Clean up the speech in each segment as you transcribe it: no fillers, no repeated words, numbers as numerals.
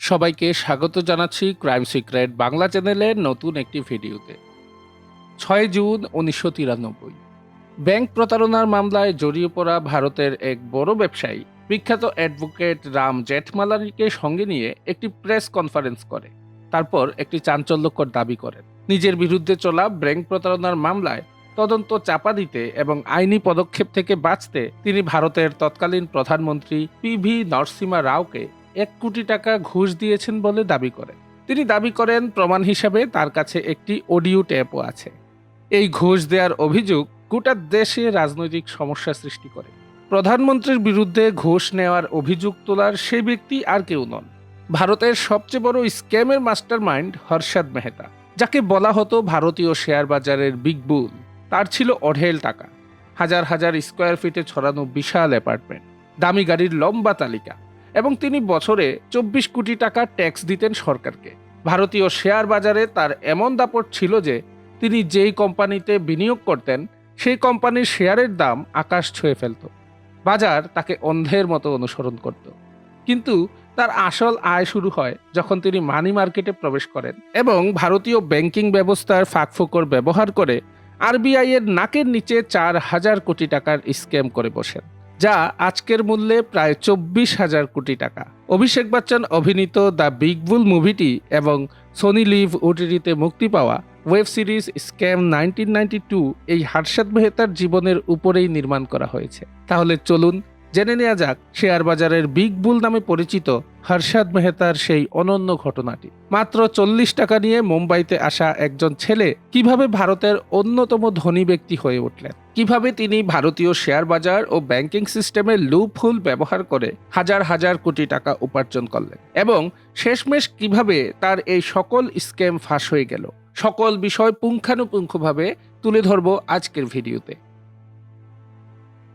সবাইকে স্বাগত জানাচ্ছি ক্রাইম সিক্রেট বাংলা চ্যানেলের নতুন একটি ভিডিওতে। 6 জুন 1993 ব্যাংক প্রতারণার মামলায় জড়িয়ে পড়া ভারতের এক বড় ব্যবসায়ী বিখ্যাত অ্যাডভোকেট রাম জেঠমালানিকে সঙ্গে নিয়ে একটি প্রেস কনফারেন্স করে। তারপর একটি চাঞ্চল্যকর দাবি করেন। নিজের বিরুদ্ধে চলা ব্যাংক প্রতারণার মামলায় তদন্ত চাপা দিতে এবং আইনি পদক্ষেপ থেকে বাঁচতে তিনি ভারতের তৎকালীন প্রধানমন্ত্রী পি.ভি. নরসিমহা রাওকে 1 কোটি টাকা ঘুষ দিয়েছেন বলে দাবি করেন। তিনি দাবি করেন প্রমাণ হিসাবে তার কাছে একটি অডিও টেপও আছে। এই ঘুষ দেওয়ার অভিযোগ গোটা দেশে রাজনৈতিক সমস্যা সৃষ্টি করে। প্রধানমন্ত্রীর বিরুদ্ধে ঘুষ নেওয়ার অভিযোগ তোলার সেই ব্যক্তি আর কেউ নন, ভারতের সবচেয়ে বড় স্ক্যামের মাস্টারমাইন্ড হর্ষদ মেহতা, যাকে বলা হতো ভারতীয় শেয়ার বাজারের বিগ বুল। তার ছিল অঢেল টাকা, হাজার হাজার স্কোয়ার ফিটে ছড়ানো বিশাল অ্যাপার্টমেন্ট, দামি গাড়ির লম্বা তালিকা, এবং তিনি বছরে 24 কোটি টাকা ট্যাক্স দিতেন সরকারকে। ভারতীয় শেয়ার বাজারে তার এমন দাপট ছিল যে তিনি যেই কোম্পানিতে বিনিয়োগ করতেন সেই কোম্পানির শেয়ারের দাম আকাশ ছুঁয়ে ফেলত। বাজার তাকে অন্ধের মতো অনুসরণ করত। কিন্তু তার আসল আয় শুরু হয় যখন তিনি মানি মার্কেটে প্রবেশ করেন এবং ভারতীয় ব্যাংকিং ব্যবস্থার ফাঁকফোকর ব্যবহার করে আরবিআই এর নাকের নিচে 4,000 কোটি টাকার স্ক্যাম করে বসেন, যা আজকের মূল্যে প্রায় 24,000 কোটি টাকা। অভিষেক বচ্চন অভিনীত দ্য বিগ বুল মুভিটি এবং সোনি লিভ ওটিটিতে মুক্তি পাওয়া ওয়েব সিরিজ স্ক্যাম 1992 এই হর্ষদ মেহতার জীবনের উপরেই নির্মাণ করা হয়েছে। তাহলে চলুন জেনে নেওয়া যাক শেয়ার বাজারের বিগ বুল নামে পরিচিত হর্ষদ মেহতার সেই অনন্য ঘটনাটি। মাত্র 40 টাকা নিয়ে মুম্বাইতে আসা একজন ছেলে কিভাবে ভারতের অন্যতম ধনী ব্যক্তি হয়ে উঠলেন, কিভাবে তিনি ভারতীয় শেয়ার বাজার ও ব্যাংকিং সিস্টেমের লুপহোল ব্যবহার করে হাজার হাজার কোটি টাকা উপার্জন করলেন, এবং শেষমেশ কিভাবে তার এই সকল স্ক্যাম ফাঁস হয়ে গেল, সকল বিষয় পুঙ্খানুপুঙ্খভাবে তুলে ধরব আজকের ভিডিওতে।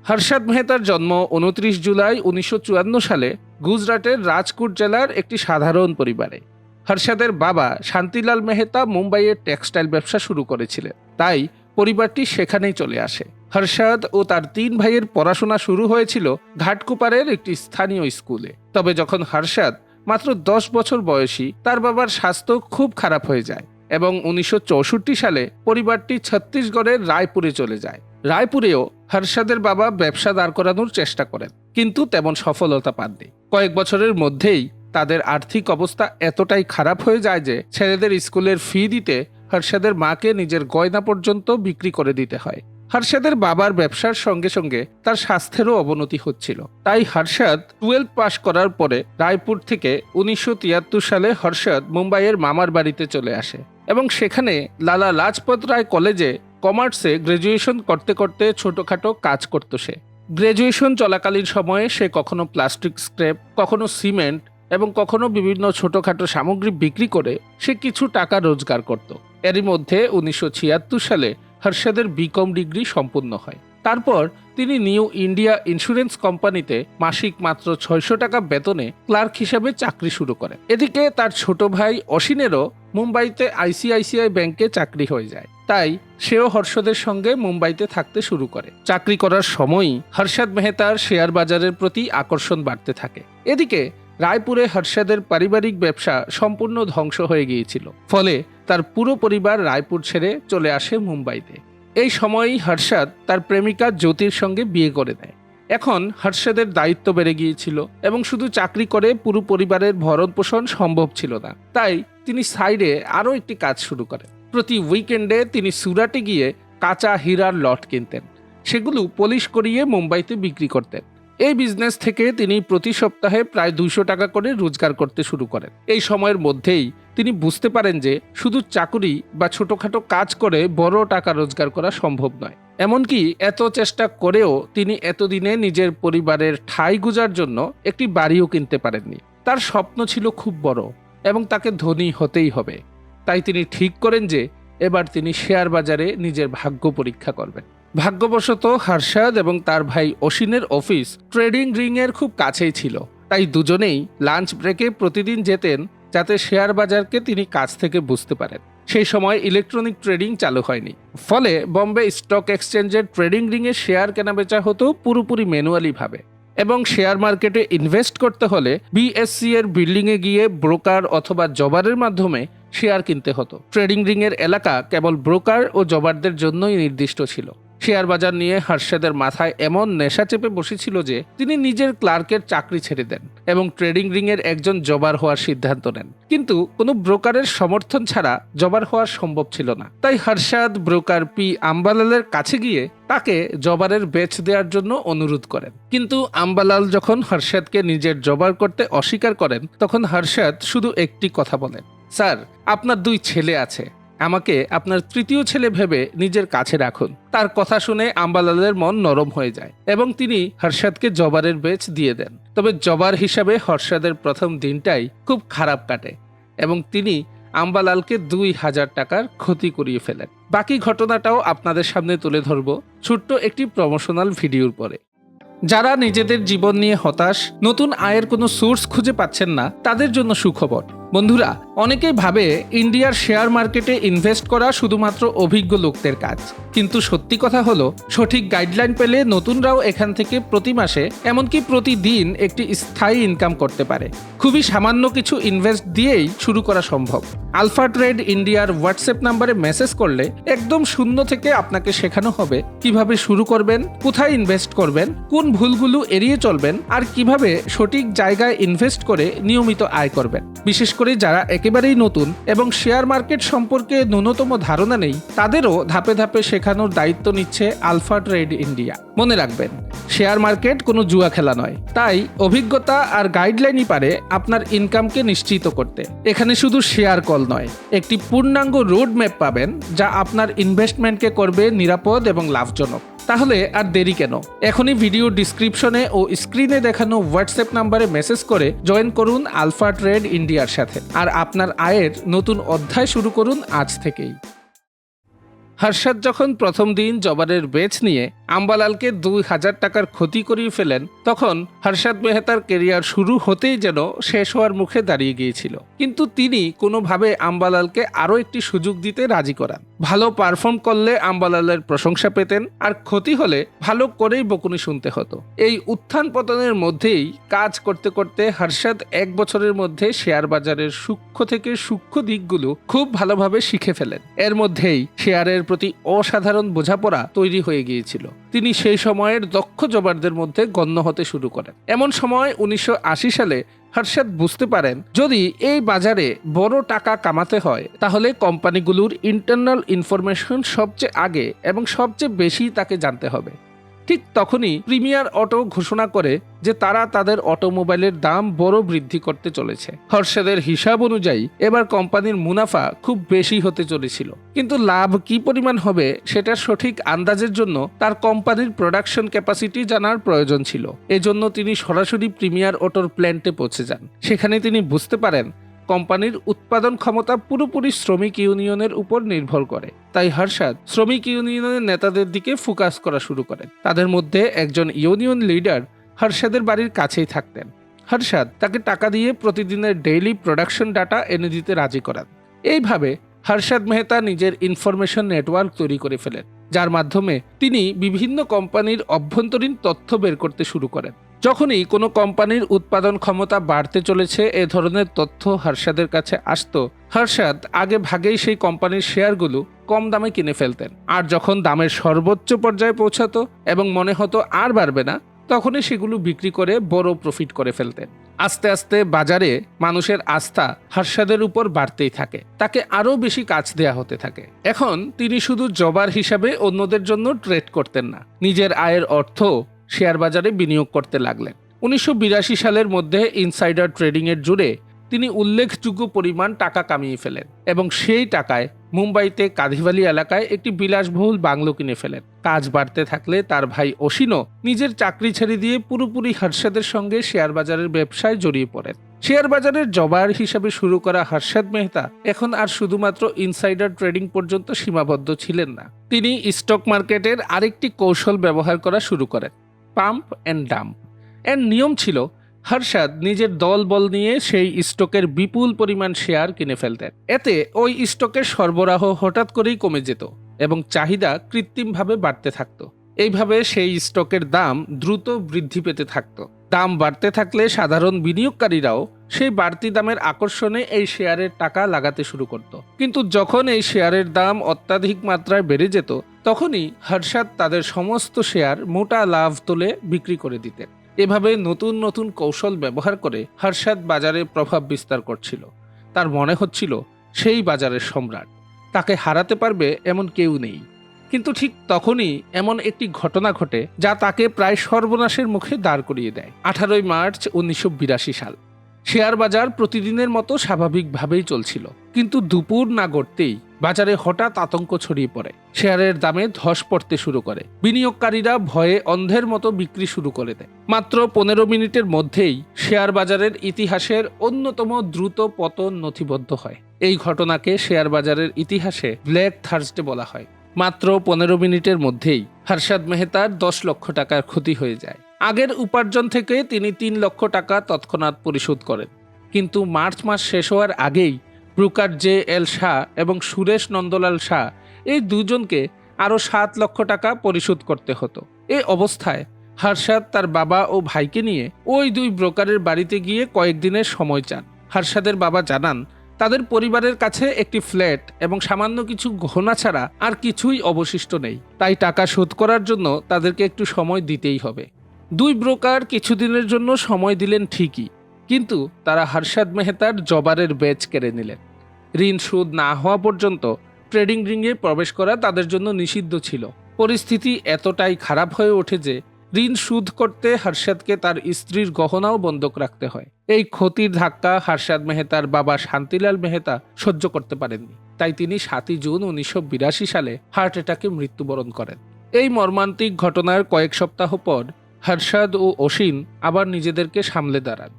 হর্ষদ মেহতার জন্ম 29 জুলাই 1954 সালে গুজরাটের রাজকোট জেলার একটি সাধারণ পরিবারে। হর্ষদের বাবা শান্তিলাল মেহতা মুম্বাইয়ের টেক্সটাইল ব্যবসা শুরু করেছিলেন, তাই পরিবারটি সেখানেই চলে আসে। হর্ষদ ও তার 3 ভাইয়ের পড়াশোনা শুরু হয়েছিল ঘাটকুপারের একটি স্থানীয় স্কুলে। তবে যখন হর্ষদ মাত্র 10 বছর বয়সী, তার বাবার স্বাস্থ্য খুব খারাপ হয়ে যায় এবং 1964 সালে পরিবারটি ছত্তিশগড়ের রায়পুরে চলে যায়। রায়পুরেও হর্ষদের বাবা ব্যবসা দাঁড় করানোর চেষ্টা করেন, কিন্তু তেমন সফলতা পাননি। কয়েক বছরের মধ্যেই তাদের আর্থিক অবস্থা এতটাই খারাপ হয়ে যায় যে ছেলেদের স্কুলের ফি দিতে হর্ষদের মাকে নিজের গয়না পর্যন্ত বিক্রি করে দিতে হয়। হর্ষদের বাবার ব্যবসার সঙ্গে সঙ্গে তার স্বাস্থ্যেরও অবনতি হচ্ছিল। তাই হর্ষদ 12 পাশ করার পরে রায়পুর থেকে 1973 সালে হর্ষদ মুম্বাইয়ের মামার বাড়িতে চলে আসে এবং সেখানে লালা লাজপত রায় কলেজে কমার্সে গ্র্যাজুয়েশন করতে করতে ছোটখাটো কাজ করত সে। গ্র্যাজুয়েশন চলাকালীন সময়ে সে কখনো প্লাস্টিক স্ক্র্যাপ, কখনো সিমেন্ট এবং কখনো বিভিন্ন ছোটখাটো সামগ্রী বিক্রি করে সে কিছু টাকা রোজগার করত। এরই মধ্যে 1976 সালে হর্ষদের বিকম ডিগ্রি সম্পূর্ণ হয়। তারপর তিনি নিউ ইন্ডিয়া ইন্স্যুরেন্স কোম্পানিতে মাসিক মাত্র 600 টাকা বেতনে ক্লার্ক হিসেবে চাকরি শুরু করেন। এদিকে তার ছোট ভাই অসিনেরও মুম্বাইতে আইসিআইসিআই ব্যাংকে চাকরি হয়ে যায়, তাই সেও হর্ষদের সঙ্গে মুম্বাইতে থাকতে শুরু করে। চাকরি করার সময়ই হর্ষদ মেহতার শেয়ার বাজারের প্রতি আকর্ষণ বাড়তে থাকে। এদিকে রায়পুরে হর্ষদের পারিবারিক ব্যবসা সম্পূর্ণ ধ্বংস হয়ে গিয়েছিল, ফলে তার পুরো পরিবার রায়পুর ছেড়ে চলে আসে মুম্বাইতে। এই সময়ই হর্ষদ তার প্রেমিকা জ্যোতির সঙ্গে বিয়ে করে দেয়। এখন হর্ষদের দায়িত্ব বেড়ে গিয়েছিল এবং শুধু চাকরি করে পুরো পরিবারের ভরণ পোষণ সম্ভব ছিল না, তাই তিনি সাইডে আরও একটি কাজ শুরু করেন। প্রতি উইকেন্ডে তিনি সুরাটে গিয়ে কাঁচা হীরার লট কিনতেন, সেগুলো পলিশ করিয়ে মুম্বাইতে বিক্রি করতেন। এই বিজনেস থেকে তিনি প্রতি সপ্তাহে প্রায় 200 টাকা করে রোজগার করতে শুরু করেন। এই সময়ের মধ্যেই তিনি বুঝতে পারেন যে শুধু চাকুরি বা ছোটখাটো কাজ করে বড় টাকা রোজগার করা সম্ভব নয়। এমনকি এত চেষ্টা করেও তিনি এতদিনে নিজের পরিবারের ঠাঁই গুজার জন্য একটি বাড়িও কিনতে পারেননি। তার স্বপ্ন ছিল খুব বড় এবং তাকে ধনী হতেই হবে। তাই তিনি ঠিক করেন যে এবার তিনি শেয়ার বাজারে নিজের ভাগ্য পরীক্ষা করবেন। ভাগ্যবশত হর্ষদ এবং তার ভাই অসিনের অফিস ট্রেডিং রিং এর খুব কাছেই ছিল, তাই দুজনেই লাঞ্চ ব্রেকে প্রতিদিন যেতেন যাতে শেয়ার বাজারকে তিনি কাছ থেকে বুঝতে পারেন। সেই সময় ইলেকট্রনিক ট্রেডিং চালু হয়নি, ফলে বম্বে স্টক এক্সচেঞ্জের ট্রেডিং রিংয়ে শেয়ার কেনাবেচা হতো পুরোপুরি ম্যানুয়ালি ভাবে। এবং শেয়ার মার্কেটে ইনভেস্ট করতে হলে বিএসসি এর বিল্ডিংয়ে গিয়ে ব্রোকার অথবা জবারের মাধ্যমে শেয়ার কিনতে হতো। ট্রেডিং রিংয়ের এলাকা কেবল ব্রোকার ও জবারদের জন্যই নির্দিষ্ট ছিল। শেয়ার বাজার নিয়ে হর্ষদের মাথায় এমন নেশা চেপে বসেছিল যে তিনি নিজের ক্লার্কের চাকরি ছেড়ে দেন এবং ট্রেডিং রিংয়ের একজন জবার হওয়ার সিদ্ধান্ত নেন। কিন্তু কোনো ব্রোকারের সমর্থন ছাড়া জবার হওয়া সম্ভব ছিল না। তাই হর্ষদ ব্রোকার পি আম্বালালের কাছে গিয়ে তাকে জবারের বেচ দেওয়ার জন্য অনুরোধ করেন। কিন্তু আম্বালাল যখন হর্ষদকে নিজের জবার করতে অস্বীকার করেন, তখন হর্ষদ শুধু একটি কথা বলেন, স্যার, আপনার 2 ছেলে আছে, আমাকে আপনার 3য় ছেলে ভেবে নিজের কাছে রাখুন। তার কথা শুনে আম্বালালের মন নরম হয়ে যায় এবং তিনি হর্ষদকে জবারের বেচ দিয়ে দেন। তবে জবার হিসাবে হর্ষদের প্রথম দিনটাই খুব খারাপ কাটে এবং তিনি আম্বালালকে 2000 টাকার ক্ষতি করিয়ে ফেলেন। বাকি ঘটনাটাও আপনাদের সামনে তুলে ধরব ছোট্ট একটি প্রমোশনাল ভিডিওর পরে। যারা নিজেদের জীবন নিয়ে হতাশ, নতুন আয়ের কোনো সোর্স খুঁজে পাচ্ছেন না, তাদের জন্য সুখবর। বন্ধুরা, অনেকেই ভাবে ইন্ডিয়ার শেয়ার মার্কেটে ইনভেস্ট করা শুধুমাত্র অভিজ্ঞ লোকদের কাজ। কিন্তু সত্যি কথা হলো, সঠিক গাইডলাইন পেলে নতুনরাও এখান থেকে প্রতি মাসে, এমনকি প্রতিদিন একটি স্থায়ী ইনকাম করতে পারে। খুবই সামান্য কিছু ইনভেস্ট দিয়েই শুরু করা সম্ভব। আলফা ট্রেড ইন্ডিয়ার হোয়াটসঅ্যাপ নাম্বারে মেসেজ করলে একদম শূন্য থেকে আপনাকে শেখানো হবে কিভাবে শুরু করবেন, কোথায় ইনভেস্ট করবেন, কোন ভুলগুলো এড়িয়ে চলবেন, আর কিভাবে সঠিক জায়গায় ইনভেস্ট করে নিয়মিত আয় করবেন। বিশেষ করে যারা একেবারেই নতুন এবং শেয়ার মার্কেট সম্পর্কে ন্যূনতম ধারণা নেই, তাদেরও ধাপে ধাপে শেখানোর দায়িত্ব নিচ্ছে আলফা ট্রেড ইন্ডিয়া। মনে রাখবেন, শেয়ার মার্কেট কোনো জুয়া খেলা নয়, তাই অভিজ্ঞতা আর গাইডলাইনই পারে আপনার ইনকামকে নিশ্চিত করতে। এখানে শুধু শেয়ার কল নয়, একটি পূর্ণাঙ্গ রোড ম্যাপ পাবেন যা আপনার ইনভেস্টমেন্টকে করবে নিরাপদ এবং লাভজনক। তাহলে আর দেরি কেন? এখনই ভিডিও ডিসক্রিপশনে ও স্ক্রিনে দেখানো হোয়াটসঅ্যাপ নাম্বারে মেসেজ করে জয়েন করুন আলফা ট্রেড ইন্ডিয়ার সাথে, আর আপনার আয়ের নতুন অধ্যায় শুরু করুন আজ থেকেই। হর্ষদ যখন প্রথম দিন জবারের বেচ নিয়ে আম্বালালকে 2000 টাকার ক্ষতি করিয়ে ফেলেন, তখন হর্ষদ মেহতার কেরিয়ার শুরু হতেই যেন শেষ হওয়ার মুখে দাঁড়িয়ে গিয়েছিল। কিন্তু তিনি কোনোভাবে আম্বালালকে আরও একটি সুযোগ দিতে রাজি করান। ভালো পারফর্ম করলে আম্বালালের প্রশংসা পেতেন, আর ক্ষতি হলে ভালো করেই বকুনি শুনতে হতো। এই উত্থান পতনের মধ্যেই কাজ করতে করতে হর্ষদ 1 বছরের মধ্যে শেয়ার বাজারের সূক্ষ্ম থেকে সূক্ষ্ম দিকগুলো খুব ভালোভাবে শিখে ফেলেন। এর মধ্যেই শেয়ারের প্রতি অসাধারণ বোঝাপড়া তৈরি হয়ে গিয়েছিল। তিনি সেই সময়ের দক্ষ জবারদের মধ্যে গণ্য হতে শুরু করেন। এমন সময় 1980 সালে হর্ষদ বুঝতে পারেন, যদি এই বাজারে বড় টাকা কামাতে হয়, তাহলে কোম্পানিগুলোর ইন্টারনাল ইনফরমেশন সবচেয়ে আগে এবং সবচেয়ে বেশি তাকে জানতে হবে। ঠিক তখনই প্রিমিয়ার অটো ঘোষণা করে যে তারা তাদের অটোমোবাইলের দাম বড় বৃদ্ধি করতে চলেছে। হর্ষদের হিসাব অনুযায়ী এবার কোম্পানির মুনাফা খুব বেশি হতে চলেছিল, কিন্তু লাভ কি পরিমাণ হবে সেটার সঠিক আন্দাজের জন্য তার কোম্পানির প্রোডাকশন ক্যাপাসিটি জানার প্রয়োজন ছিল। এজন্য তিনি সরাসরি প্রিমিয়ার অটোর প্ল্যান্টে পৌঁছে যান। সেখানে তিনি বুঝতে পারেন কোম্পানির উৎপাদন ক্ষমতা পুরোপুরি শ্রমিক ইউনিয়নের উপর নির্ভর করে। তাই হর্ষদ শ্রমিক ইউনিয়নের নেতাদের দিকে ফোকাস করা শুরু করেন। তাদের মধ্যে একজন ইউনিয়ন লিডার হর্ষদের বাড়ির কাছেই থাকতেন। হর্ষদ তাকে টাকা দিয়ে প্রতিদিনের ডেইলি প্রোডাকশন ডাটা এনে দিতে রাজি করান। এইভাবে হর্ষদ মেহতা নিজের ইনফরমেশন নেটওয়ার্ক তৈরি করে ফেলেন, যার মাধ্যমে তিনি বিভিন্ন কোম্পানির অভ্যন্তরীণ তথ্য বের করতে শুরু করেন। যখনই কোনো কোম্পানির উৎপাদন ক্ষমতা বাড়তে চলেছে, এ ধরনের তথ্য হর্ষদের কাছে আসতো, হর্ষদ আগে ভাগেই সেই কোম্পানির শেয়ারগুলো কম দামে কিনে ফেলতেন। আর যখন দামের সর্বোচ্চ পর্যায়ে পৌঁছাতো এবং মনে হতো আর বাড়বে না, তখনই সেগুলো বিক্রি করে বড় প্রফিট করে ফেলতেন। আস্তে আস্তে বাজারে মানুষের আস্থা হর্ষদের উপর বাড়তেই থাকে, তাকে আরও বেশি কাজ দেয়া হতে থাকে। এখন তিনি শুধু জবার হিসাবে অন্যদের জন্য ট্রেড করতেন না, নিজের আয়ের অর্থ শেয়ার বাজারে বিনিয়োগ করতে লাগলেন। 1982 সালের মধ্যে ইনসাইডার ট্রেডিং এর জুড়ে তিনি উল্লেখযোগ্য পরিমাণ টাকা কামিয়ে ফেলেন এবং সেই টাকায় মুম্বাইতে কাধিভালি এলাকায় একটি বিলাসবহুল বাংলো কিনে ফেলেন। কাজ বাড়তে থাকলে তার ভাই অসিনও নিজের চাকরি ছেড়ে দিয়ে পুরোপুরি হর্ষদের সঙ্গে শেয়ার বাজারের ব্যবসায় জড়িয়ে পড়েন। শেয়ার বাজারের জবার হিসাবে শুরু করা হর্ষদ মেহতা এখন আর শুধুমাত্র ইনসাইডার ট্রেডিং পর্যন্ত সীমাবদ্ধ ছিলেন না। তিনি স্টক মার্কেটের আরেকটি কৌশল ব্যবহার করা শুরু করেন, পাম্প অ্যান্ড ডাম্প। এর নিয়ম ছিল, হর্ষদ নিজের দলবল নিয়ে সেই স্টকের বিপুল পরিমাণ শেয়ার কিনে ফেলতেন। এতে ওই স্টকের সরবরাহ হঠাৎ করেই কমে যেত এবং চাহিদা কৃত্রিমভাবে বাড়তে থাকতো। এইভাবে সেই স্টকের দাম দ্রুত বৃদ্ধি পেতে থাকত। দাম বাড়তে থাকলে সাধারণ বিনিয়োগকারীরাও সেই বাড়তি দামের আকর্ষণে এই শেয়ারের টাকা লাগাতে শুরু করত। কিন্তু যখন এই শেয়ারের দাম অত্যাধিক মাত্রায় বেড়ে যেত, তখনই হর্ষাদ তাদের সমস্ত শেয়ার মোটা লাভ তুলে বিক্রি করে দিতেন। এভাবে নতুন নতুন কৌশল ব্যবহার করে হর্ষাদ বাজারে প্রভাব বিস্তার করছিল। তার মনে হচ্ছিল সেই বাজারের সম্রাট, তাকে হারাতে পারবে এমন কেউ নেই। কিন্তু ঠিক তখনই এমন একটি ঘটনা ঘটে যা তাকে প্রায় সর্বনাশের মুখে দাঁড় করিয়ে দেয়। 18 মার্চ 1982 সাল। শেয়ার বাজার প্রতিদিনের মতো স্বাভাবিকভাবেই চলছিল, কিন্তু দুপুর না গড়তেই বাজারে হঠাৎ আতঙ্ক ছড়িয়ে পড়ে। শেয়ারের দামে ধস পড়তে শুরু করে। বিনিয়োগকারীরা ভয়ে অন্ধের মতো বিক্রি শুরু করে দেয়। মাত্র 15 মিনিটের মধ্যেই শেয়ার বাজারের ইতিহাসের অন্যতম দ্রুত পতন নথিবদ্ধ হয়। এই ঘটনাকে শেয়ার বাজারের ইতিহাসে ব্ল্যাক থার্সডে বলা হয়। মাত্র 15 মিনিটের মধ্যেই হর্ষাদ মেহতার 10 লক্ষ টাকার ক্ষতি হয়ে যায়। আগের উপার্জন থেকে তিনি 3 লক্ষ টাকা তৎক্ষণাৎ পরিশোধ করেন। কিন্তু মার্চ মাস শেষ হওয়ার আগেই ব্রোকার জে.এল. শাহ এবং সুরেশ নন্দলাল শাহ, এই দুজনকে আরও 7 লক্ষ টাকা পরিশোধ করতে হতো। এই অবস্থায় হর্ষাদ তার বাবা ও ভাইকে নিয়ে ওই দুই ব্রোকারের বাড়িতে গিয়ে কয়েকদিনের সময় চান। হর্ষাদের বাবা জানান তাদের পরিবারের কাছে একটি ফ্ল্যাট এবং সামান্য কিছু গহনা ছাড়া আর কিছুই অবশিষ্ট নেই, তাই টাকা শোধ করার জন্য তাদেরকে একটু সময় দিতেই হবে। দুই ব্রোকার কিছুদিনের জন্য সময় দিলেন ঠিকই, কিন্তু তারা হর্ষাদ মেহতার জবারের ব্যাচ কেড়ে নিলেন। ঋণ শোধ না হওয়া পর্যন্ত ট্রেডিং রিংয়ে প্রবেশ করা তাদের জন্য নিষিদ্ধ ছিল। পরিস্থিতি এতটাই খারাপ হয়ে ওঠে যে ঋণ শোধ করতে হর্ষাদকে তার স্ত্রীর গহনাও বন্ধক রাখতে হয়। এই ক্ষতির ধাক্কা হর্ষাদ মেহতার বাবা শান্তিলাল মেহতা সহ্য করতে পারেননি, তাই তিনি 7 জুন 1982 সালে হার্ট অ্যাটাকে মৃত্যুবরণ করেন। এই মর্মান্তিক ঘটনার কয়েক সপ্তাহ পর হর্ষাদ ও অসীন আবার নিজেদেরকে সামলে দাঁড়ান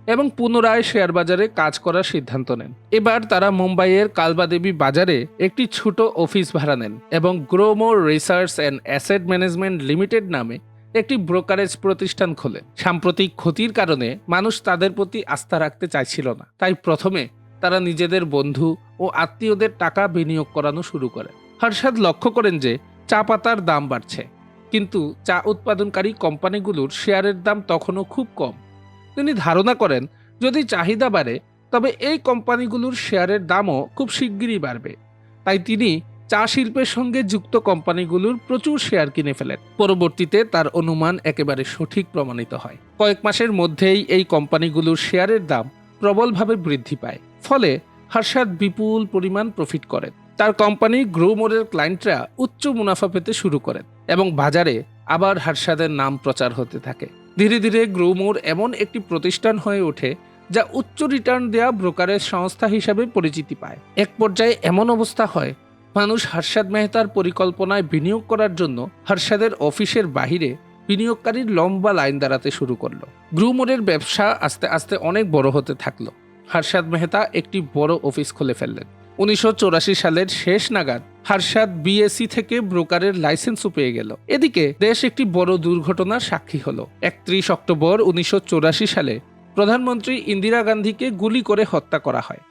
এবং পুনরায় শেয়ার বাজারে কাজ করার সিদ্ধান্ত নেন। এবার তারা মুম্বাইয়ের কালবাদেবী বাজারে একটি ছোট অফিস ভাড়া নেন এবং Growmore research and asset management limited নামে একটি ব্রোকারেজ প্রতিষ্ঠান খোলেন। সাম্প্রতিক ক্ষতির কারণে মানুষ তাদের প্রতি আস্থা রাখতে চাইছিল না, তাই প্রথমে তারা নিজেদের বন্ধু ও আত্মীয়দের টাকা বিনিয়োগ করানো শুরু করে। হর্ষাদ লক্ষ্য করেন যে চা পাতার দাম বাড়ছে, কিন্তু চা উৎপাদনকারী কোম্পানিগুলোর শেয়ারের দাম তখনও খুব কম। তিনি ধারণা করেন যদি চাহিদা বাড়ে তবে এই কোম্পানিগুলোর শেয়ারের দামও খুব শিগগিরই বাড়বে। তাই তিনি চা শিল্পের সঙ্গে যুক্ত কোম্পানিগুলোর প্রচুর শেয়ার কিনে ফেলেন। পরবর্তীতে তার অনুমান একেবারে সঠিক প্রমাণিত হয়। কয়েক মাসের মধ্যেই এই কোম্পানিগুলোর শেয়ারের দাম প্রবলভাবে বৃদ্ধি পায়, ফলে হর্ষাদ বিপুল পরিমাণ প্রফিট করেন। তার কোম্পানি গ্রোমোরের ক্লায়েন্টরা উচ্চ মুনাফা পেতে শুরু করেন এবং বাজারে আবার হর্ষাদের নাম প্রচার হতে থাকে। ধীরে ধীরে গ্রোমোর এমন একটি প্রতিষ্ঠান হয়ে ওঠে যা উচ্চ রিটার্ন দেয়া ব্রোকারেজ সংস্থা হিসাবে পরিচিতি পায়। এক পর্যায়ে এমন অবস্থা হয় মানুষ হর্ষাদ মেহতার পরিকল্পনায় বিনিয়োগ করার জন্য হর্ষাদের অফিসের বাহিরে বিনিয়োগকারীর লম্বা লাইন দাঁড়াতে শুরু করলো। গ্রোমোরের ব্যবসা আস্তে আস্তে অনেক বড় হতে থাকলো। হর্ষাদ মেহতা একটি বড় অফিস খুলে ফেললেন। 1984 সালের শেষ নাগাদ হর্ষাদ বিএসসি থেকে ব্রোকারের লাইসেন্সও পেয়ে গেল। এদিকে দেশ একটি বড় দুর্ঘটনার সাক্ষী হলো। 31 অক্টোবর 1984 সালে প্রধানমন্ত্রী ইন্দিরা গান্ধীকে গুলি করে হত্যা করা হয়।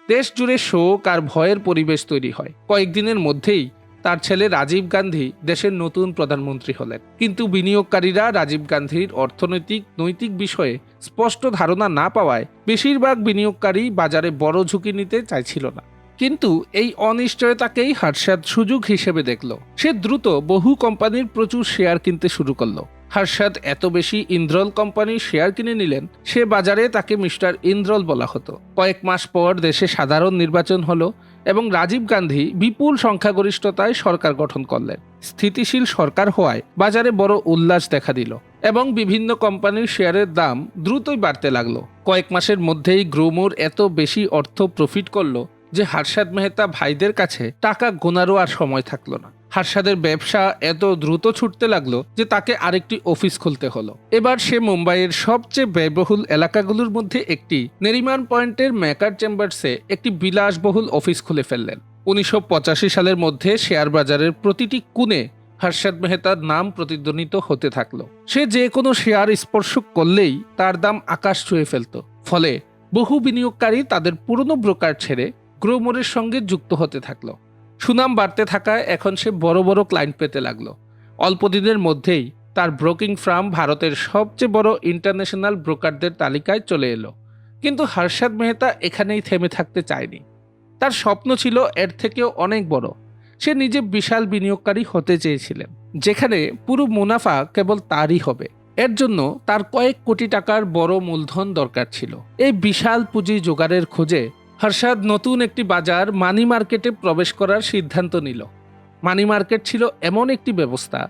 দেশ জুড়ে শোক আর ভয়ের পরিবেশ তৈরি হয়। কয়েকদিনের মধ্যেই তার ছেলে রাজীব গান্ধী দেশের নতুন প্রধানমন্ত্রী হলেন। কিন্তু বিনিয়োগকারীরা রাজীব গান্ধীর অর্থনৈতিক নৈতিক বিষয়ে স্পষ্ট ধারণা না পাওয়ায় বেশিরভাগ বিনিয়োগকারী বাজারে বড় ঝুঁকি নিতে চাইছিল না। কিন্তু এই অনিশ্চয়তাকেই হর্ষাদ সুযোগ হিসেবে দেখল। সে দ্রুত বহু কোম্পানির প্রচুর শেয়ার কিনতে শুরু করলো। হর্ষাদ এত বেশি ইন্দ্রল কোম্পানির শেয়ার কিনে নিলেন, সে বাজারে তাকে মিস্টার ইন্দ্রল বলা হতো। কয়েক মাস পর দেশে সাধারণ নির্বাচন হলো এবং রাজীব গান্ধী বিপুল সংখ্যাগরিষ্ঠতায় সরকার গঠন করলেন। স্থিতিশীল সরকার হওয়ায় বাজারে বড় উল্লাস দেখা দিল এবং বিভিন্ন কোম্পানির শেয়ারের দাম দ্রুতই বাড়তে লাগলো। কয়েক মাসের মধ্যেই গ্রোমোর এত বেশি অর্থ প্রফিট করলো যে হর্ষাদ মেহতা ভাইদের কাছে টাকা গোনারও আর সময় থাকলো না। হর্ষাদের ব্যবসা এত দ্রুত ছুটতে লাগলো যে তাকে আরেকটি অফিস খুলতে হলো। এবার সে মুম্বাইয়ের সবচেয়ে ব্যয়বহুল এলাকাগুলোর মধ্যে একটি নেরিমান পয়েন্টের মেকার চেম্বার্সে একটি বিলাসবহুল অফিস খুলে ফেললেন। 1985 সালের মধ্যে শেয়ার বাজারের প্রতিটি কোণে হর্ষাদ মেহতার নাম প্রতিধ্বনিত হতে থাকলো। সে যে কোনো শেয়ার স্পর্শ করলেই তার দাম আকাশ ছুঁয়ে ফেলত। ফলে বহু বিনিয়োগকারী তাদের পুরনো ব্রোকার ছেড়ে গ্রোমোরের সঙ্গে যুক্ত হতে থাকলো। সুনাম বাড়তে থাকায় এখন সে বড় বড় ক্লায়েন্ট পেতে লাগলো। অল্প দিনের মধ্যেই তার ব্রোকিং ফার্ম ভারতের সবচেয়ে বড় ইন্টারন্যাশনাল ব্রোকারদের তালিকায় চলে এলো। কিন্তু হর্ষদ মেহতা এখানেই থেমে থাকতে চায়নি। তার স্বপ্ন ছিল এর থেকেও অনেক বড়। সে নিজে বিশাল বিনিয়োগকারী হতে চেয়েছিলেন, যেখানে পুরো মুনাফা কেবল তারই হবে। এর জন্য তার কয়েক কোটি টাকার বড় মূলধন দরকার ছিল। এই বিশাল পুঁজি জোগাড়ের খোঁজে হর্ষদ নতুন একটি বাজার মানি মার্কেটে প্রবেশ করার সিদ্ধান্ত নিল। মানি মার্কেট ছিল এমন একটি ব্যবস্থা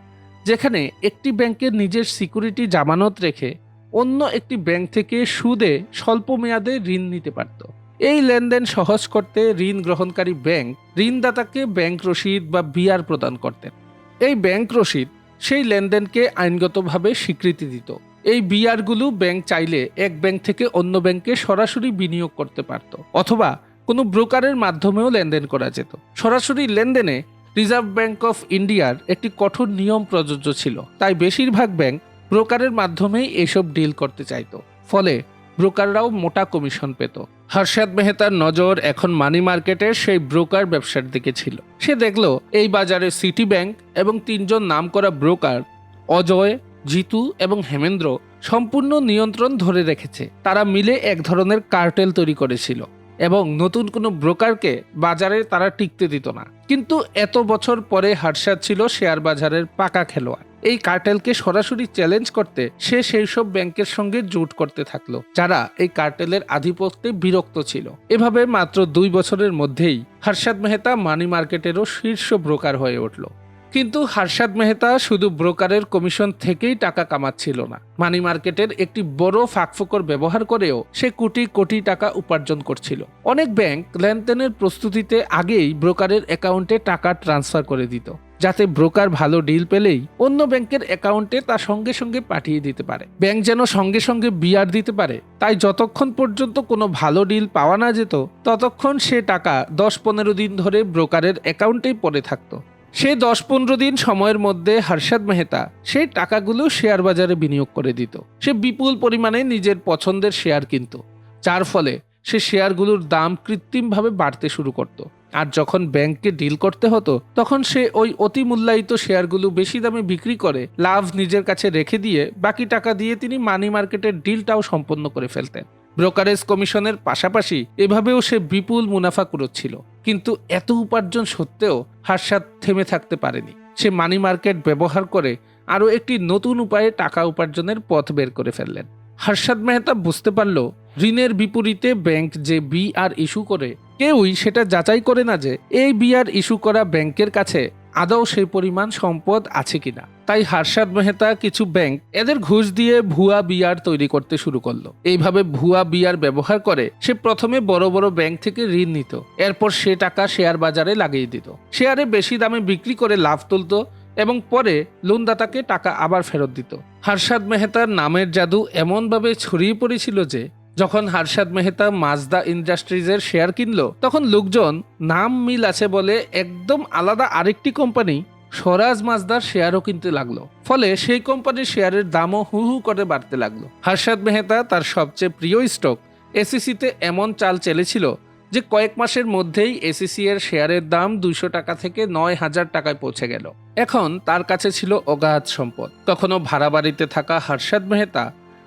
যেখানে একটি ব্যাংকের নিজের সিকিউরিটি জামানত রেখে অন্য একটি ব্যাংক থেকে সুদে স্বল্প মেয়াদে ঋণ নিতে পারত। এই লেনদেন সহজ করতে ঋণ গ্রহণকারী ব্যাংক ঋণদাতাকে ব্যাংক রসিদ বা বিআর প্রদান করতেন। এই ব্যাংক রসিদ সেই লেনদেনকে আইনগতভাবে স্বীকৃতি দিত। এই বিআরগুলো ব্যাংক চাইলে এক ব্যাংক থেকে অন্য ব্যাংকে সরাসরি বিনিয়োগ করতে পারত, অথবা কোনো ব্রোকারের মাধ্যমেও লেনদেন করা যেত। সরাসরি লেনদেনে রিজার্ভ ব্যাংক অফ ইন্ডিয়ার একটি কঠোর নিয়ম প্রযোজ্য ছিল, তাই বেশিরভাগ ব্যাংক ব্রোকারের মাধ্যমেই এসব ডিল করতে চাইত। ফলে ব্রোকাররাও মোটা কমিশন পেত। হর্ষদ মেহতার নজর এখন মানি মার্কেটের সেই ব্রোকার ব্যবসার দিকে ছিল। সে দেখল এই বাজারে সিটি ব্যাংক এবং 3 জন নামকরা ব্রোকার অজয়, জিতু এবং হেমেন্দ্র সম্পূর্ণ নিয়ন্ত্রণ ধরে রেখেছে। তারা মিলে এক ধরনের কার্টেল তৈরি করেছিল এবং নতুন কোনো ব্রোকারকে বাজারে তারা টিকতে দিত না। কিন্তু এত বছর পরে হর্ষদ ছিল শেয়ার বাজারের পাকা খেলোয়াড়। এই কার্টেলকে সরাসরি চ্যালেঞ্জ করতে সে সেই সব ব্যাংকের সঙ্গে জোট করতে থাকলো যারা এই কার্টেলের আধিপত্যে বিরক্ত ছিল। এভাবে মাত্র 2 বছরের মধ্যেই হর্ষদ মেহতা মানি মার্কেটেরও শীর্ষ ব্রোকার হয়ে উঠল। কিন্তু হর্ষদ মেহতা শুধু ব্রোকারের কমিশন থেকেই টাকা কামাচ্ছিল না, মানি মার্কেটের একটি বড় ফাঁকফোকর ব্যবহার করেও সে কোটি কোটি টাকা উপার্জন করছিল। অনেক ব্যাংক লেনদেনের প্রস্তুতিতে আগেই ব্রোকারের অ্যাকাউন্টে টাকা ট্রান্সফার করে দিত, যাতে ব্রোকার ভালো ডিল পেলেই অন্য ব্যাংকের অ্যাকাউন্টে তা সঙ্গে সঙ্গে পাঠিয়ে দিতে পারে। ব্যাংক যেন সঙ্গে সঙ্গে বিআর দিতে পারে, তাই যতক্ষণ পর্যন্ত কোনো ভালো ডিল পাওয়া না যেত ততক্ষণ সে টাকা 10-15 দিন ধরে ব্রোকারের অ্যাকাউন্টেই পড়ে থাকতো। সে 10-15 দিন সময়ের মধ্যে হর্ষদ মেহতা সেই টাকাগুলো শেয়ার বাজারে বিনিয়োগ করে দিত। সে বিপুল পরিমাণে নিজের পছন্দের শেয়ার কিনত, যার ফলে সে শেয়ারগুলোর দাম কৃত্রিমভাবে বাড়তে শুরু করত। আর যখন ব্যাংককে ডিল করতে হতো তখন সে ওই অতি মূল্যায়িত শেয়ারগুলো বেশি দামে বিক্রি করে লাভ নিজের কাছে রেখে দিয়ে বাকি টাকা দিয়ে তিনি মানি মার্কেটের ডিলটাও সম্পন্ন করে ফেলতেন। ব্রোকারেজ কমিশনের পাশাপাশি এভাবেও সে বিপুল মুনাফা কুড়োচ্ছিল। কিন্তু এত উপার্জন সত্ত্বেও হর্ষদ থেমে থাকতে পারেনি। সে মানি মার্কেট ব্যবহার করে আরও একটি নতুন উপায়ে টাকা উপার্জনের পথ বের করে ফেললেন। হর্ষদ মেহতা বুঝতে পারল ঋণের বিপরীতে ব্যাংক যে বিআর ইস্যু করে কেউই সেটা যাচাই করে না যে এই বিআর ইস্যু করা ব্যাংকের কাছে আদৌ সেই পরিমাণ সম্পদ আছে কিনা। তাই হর্ষদ মেহতা কিছু ব্যাংক এদের ঘুষ দিয়ে ভুয়া বিআর তৈরি করতে শুরু করলো। এইভাবে ভুয়া বিআর ব্যবহার করে সে প্রথমে বড় বড় ব্যাংক থেকে ঋণ নিত, এরপর সে টাকা শেয়ার বাজারে লাগিয়ে দিত, শেয়ারে বেশি দামে বিক্রি করে লাভ তুলত এবং পরে লোনদাতাকে টাকা আবার ফেরত দিত। হর্ষদ মেহতার নামের জাদু এমনভাবে ছড়িয়ে পড়েছিল যে যখন হর্ষদ মেহতা মাজদা ইন্ডাস্ট্রিজের শেয়ার কিনলো তখন লোকজন নাম মিল আছে বলে একদম আলাদা আরেকটি কোম্পানি স্বরাজ মাজদার শেয়ারও কিনতে লাগলো। ফলে সেই কোম্পানির শেয়ারের দামও হু হু করে বাড়তে লাগলো। হর্ষদ মেহতা তার সবচেয়ে প্রিয় স্টক এসিসিতে এমন চাল চেলেছিল যে কয়েক মাসের মধ্যেই এসিসি এর শেয়ারের দাম 200 টাকা থেকে 9,000 টাকায় পৌঁছে গেল। এখন তার কাছে ছিল অগাধ সম্পদ। তখনও ভাড়া বাড়িতে থাকা হর্ষদ মেহতা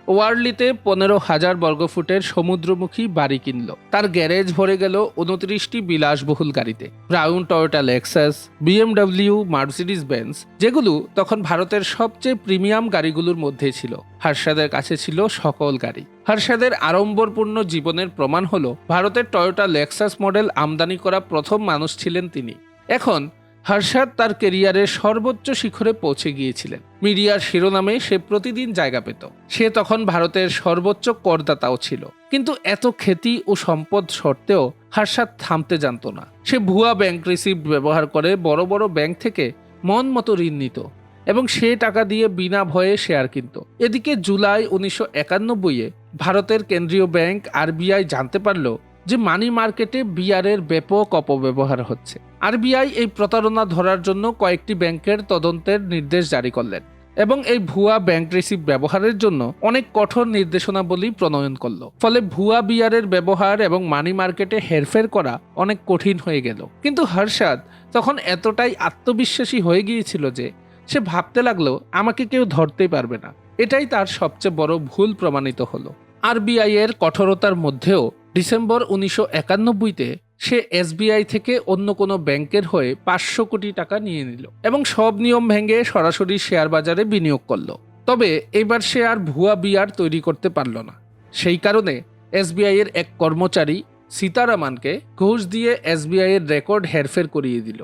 ওয়ার্লিতে 15,000 বর্গফুটের সমুদ্রমুখী বাড়ি কিনল। তার গ্যারেজ ভরে গেল 29টি বিলাসবহুল গাড়িতে, brown, Toyota, Lexus, BMW, Mercedes Benz, যেগুলো তখন ভারতের সবচেয়ে প্রিমিয়াম গাড়িগুলোর মধ্যে ছিল। হর্ষদের কাছে ছিল সকল গাড়ি। হর্ষদের আড়ম্বরপূর্ণ জীবনের প্রমাণ হলো ভারতের টয়োটা লেক্সাস মডেল আমদানি করা প্রথম মানুষ ছিলেন তিনি। এখন হর্ষদ তার ক্যারিয়ারের সর্বোচ্চ শিখরে পৌঁছে গিয়েছিলেন। মিডিয়ার শিরোনামে সে প্রতিদিন জায়গা পেত। সে তখন ভারতের সর্বোচ্চ করদাতাও ছিল। কিন্তু এত খ্যাতি ও সম্পদ সত্ত্বেও হর্ষদ থামতে জানত না। সে ভুয়া ব্যাংক রিসিপ্ট ব্যবহার করে বড় বড় ব্যাংক থেকে মন মতো ঋণ নিত এবং সে টাকা দিয়ে বিনা ভয়ে শেয়ার কিনত। এদিকে জুলাই 1991-এ ভারতের কেন্দ্রীয় ব্যাংক আরবিআই জানতে পারল যে মানি মার্কেটে বিআরের ব্যাপক অপব্যবহার হচ্ছে। আরবিআই এই প্রতারণা ধরার জন্য কয়েকটি ব্যাংকের তদন্তের নির্দেশ জারি করলেন এবং এই ভুয়া ব্যাংক রিসিপ্ট ব্যবহারের জন্য অনেক কঠোর নির্দেশনাবলী প্রণয়ন করলো। ফলে ভুয়া বিআরের ব্যবহার এবং মানি মার্কেটে হেরফের করা অনেক কঠিন হয়ে গেল। কিন্তু হর্ষদ তখন এতটাই আত্মবিশ্বাসী হয়ে গিয়েছিল যে সে ভাবতে লাগলো আমাকে কেউ ধরতেই পারবে না। এটাই তার সবচেয়ে বড় ভুল প্রমাণিত হলো। আরবিআই এর কঠোরতার মধ্যেও ডিসেম্বর 1991-তে সে এসবিআই থেকে অন্য কোনো ব্যাংকের হয়ে 500 কোটি টাকা নিয়ে নিল এবং সব নিয়ম ভেঙে সরাসরি শেয়ার বাজারে বিনিয়োগ করলো। তবে এবার সে আর ভুয়া বিআর তৈরি করতে পারল না। সেই কারণে এসবিআই এর এক কর্মচারী সীতারামানকে ঘুষ দিয়ে এসবিআই এর রেকর্ড হেরফের করিয়ে দিল,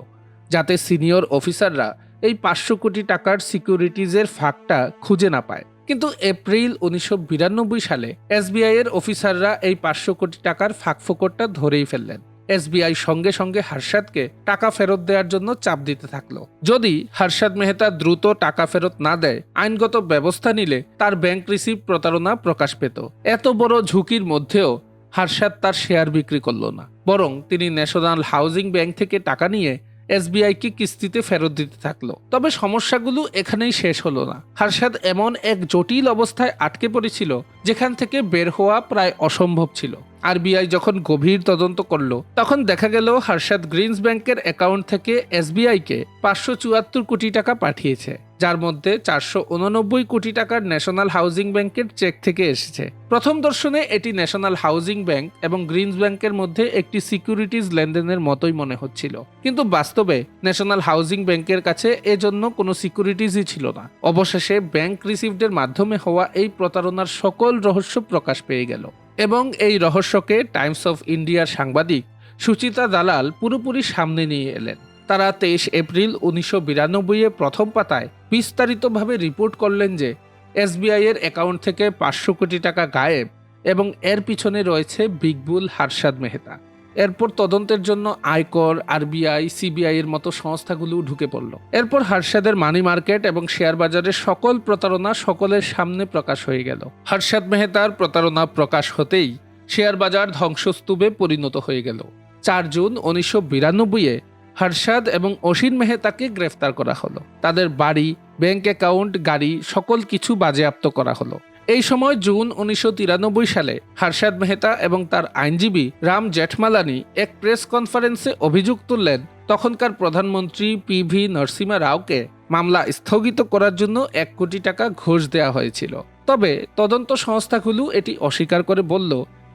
যাতে সিনিয়র অফিসাররা এই 500 কোটি টাকার সিকিউরিটিজের ফাঁকটা খুঁজে না পায়। কিন্তু এপ্রিল 1992 সালে এসবিআই এর অফিসাররা এই 500 কোটি টাকার ফাঁকফোকরটা ধরেই ফেললেন। এসবিআই সঙ্গে সঙ্গে হর্ষদকে টাকা ফেরত দেওয়ার জন্য চাপ দিতে থাকলো। যদি হর্ষদ মেহতা দ্রুত টাকা ফেরত না দেয়, আইনগত ব্যবস্থা নিলে তার ব্যাংক রিসিভ প্রতারণা প্রকাশ পেত। এত বড় ঝুঁকির মধ্যেও হর্ষদ তার শেয়ার বিক্রি করল না, বরং তিনি ন্যাশনাল হাউজিং ব্যাংক থেকে টাকা নিয়ে এসবিআইকে কিস্তিতে ফেরত দিতে থাকলো। তবে সমস্যাগুলো এখানেই শেষ হলো না। হর্ষদ এমন এক জটিল অবস্থায় আটকে পড়েছিল যেখান থেকে বের হওয়া প্রায় অসম্ভব ছিল। আরবিআই যখন গভীর তদন্ত করলো, তখন দেখা গেল হর্ষদ গ্রিনস ব্যাংকের অ্যাকাউন্ট থেকে এসবিআইকে 574 কোটি টাকা পাঠিয়েছে, যার মধ্যে 489 কোটি টাকার ন্যাশনাল হাউজিং ব্যাংকের চেক থেকে এসেছে। প্রথম দর্শনে এটি ন্যাশনাল হাউজিং ব্যাংক এবং গ্রিনস ব্যাংকের মধ্যে একটি সিকিউরিটিজ লেনদেনের মতোই মনে হচ্ছিল, কিন্তু বাস্তবে ন্যাশনাল হাউজিং ব্যাংকের কাছে এজন্য কোনো সিকিউরিটিজই ছিল না। অবশেষে ব্যাংক রিসিভডের মাধ্যমে হওয়া এই প্রতারণার সকল রহস্য প্রকাশ পেয়ে গেল এবং এই রহস্যকে টাইমস অফ ইন্ডিয়ার সাংবাদিক সুচিতা দালাল পুরোপুরি সামনে নিয়ে এলেন। তারা 23 এপ্রিল 1992-এ প্রথম পাতায় বিস্তারিতভাবে রিপোর্ট করলেন যে এসবিআই এর অ্যাকাউন্ট থেকে 500 কোটি টাকা গায়েব এবং এর পিছনে রয়েছে বিগ বুল হর্ষদ মেহতা। এরপর তদন্তের জন্য আয়কর, আরবিআই, সিবিআই এর মতো সংস্থাগুলো ঢুকে পড়ল। এরপর হর্ষদের মানি মার্কেট এবং শেয়ার বাজারের সকল প্রতারণা সকলের সামনে প্রকাশ হয়ে গেল। হর্ষদ মেহতার প্রতারণা প্রকাশ হতেই শেয়ার বাজার ধ্বংসস্তূপে পরিণত হয়ে গেল। 4 জুন 1992-এ হর্ষদ এবং অসীম মেহতাকে গ্রেফতার করা হলো। তাদের বাড়ি, ব্যাংক অ্যাকাউন্ট, গাড়ি সকল কিছু বাজেয়াপ্ত করা হলো। এই সময় জুন 1993 সালে হর্ষদ মেহতা এবং তার আইনজীবী রাম জেঠমালানি এক প্রেস কনফারেন্সে অভিযোগ তুললেন তখনকার প্রধানমন্ত্রী পিভি নরসিমহা রাওকে মামলা স্থগিত করার জন্য 1 কোটি টাকা ঘুষ দেওয়া হয়েছিল। তবে তদন্ত সংস্থাগুলো এটি অস্বীকার করে বলল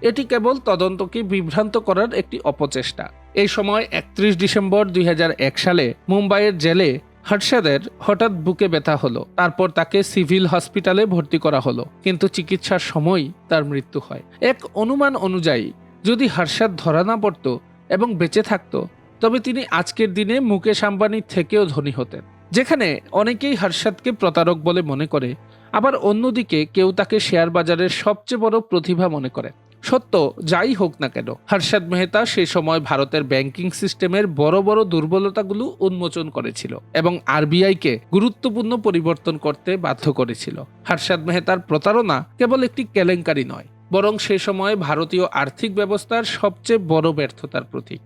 এটি কেবল তদন্তকে বিভ্রান্ত করার একটি অপচেষ্টা। এই সময় 31 ডিসেম্বর 2001 সালে মুম্বাইয়ের জেলে হর্ষদের হঠাৎ বুকে ব্যথা হলো। তারপর তাকে সিভিল হসপিটালে ভর্তি করা হলো, কিন্তু চিকিৎসার সময় তার মৃত্যু হয়। এক অনুমান অনুযায়ী যদি হর্ষদ ধরা না পড়ত এবং বেঁচে থাকতো, তবে তিনি আজকের দিনে মুকেশ আম্বানির থেকেও ধনী হতেন। যেখানে অনেকেই হর্ষদকে প্রতারক বলে মনে করে, আবার অন্যদিকে কেউ তাকে শেয়ার বাজারের সবচেয়ে বড় প্রতিভা মনে করে। সত্য যাই হোক না কেন, হর্ষদ মেহতা সেই সময় ভারতের ব্যাংকিং সিস্টেমের বড় বড় দুর্বলতাগুলো উন্মোচন করেছিল এবং আরবিআইকে গুরুত্বপূর্ণ পরিবর্তন করতে বাধ্য করেছিল। হর্ষদ মেহতার প্রতারণা কেবল একটি কেলেঙ্কারি নয়, বরং সে সময় ভারতীয় আর্থিক ব্যবস্থার সবচেয়ে বড় ব্যর্থতার প্রতীক।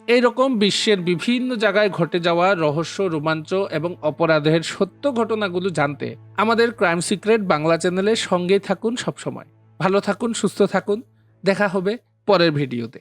এইরকম বিশ্বের বিভিন্ন জায়গায় ঘটে যাওয়া রহস্য, রোমাঞ্চ এবং অপরাধের সত্য ঘটনাগুলো জানতে আমাদের ক্রাইম সিক্রেট বাংলা চ্যানেলের সঙ্গেই থাকুন। সবসময় ভালো থাকুন, সুস্থ থাকুন। দেখা হবে পরের ভিডিওতে।